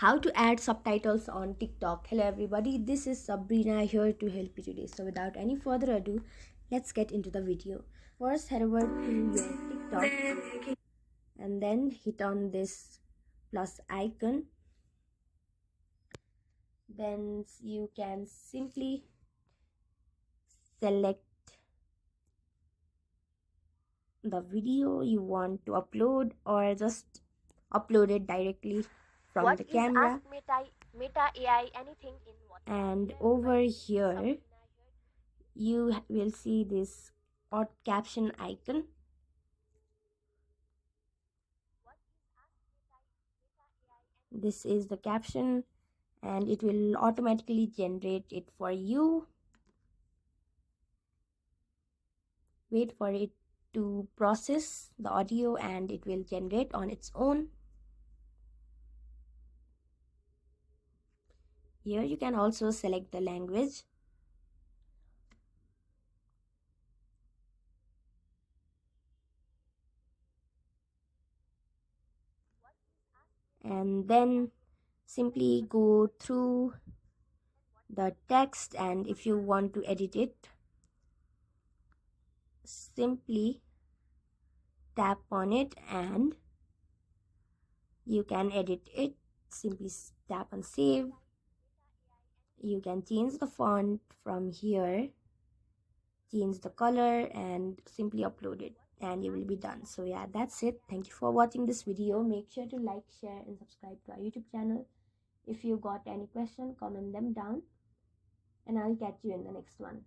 how to add subtitles on TikTok. Hello everybody, this is Sabrina here to help you today. So without any further ado, let's get into the video. First head over to your TikTok and then hit on this plus icon. Then you can simply select the video you want to upload or just upload it directly from What the is camera. Ask Meta AI anything in what? And over here you will see this caption icon. This is the caption and it will automatically generate it for you. Wait for it to process the audio and it will generate on its own. Here you can also select the language. And then simply go through the text, and if you want to edit it, simply tap on it and you can edit it. Simply tap on save. You can change the font from here, change the color, and simply upload it and you will be done. So yeah, that's it. Thank you for watching this video. Make sure to like, share and subscribe to our YouTube channel. If you got any question, comment them down and I'll catch you in the next one.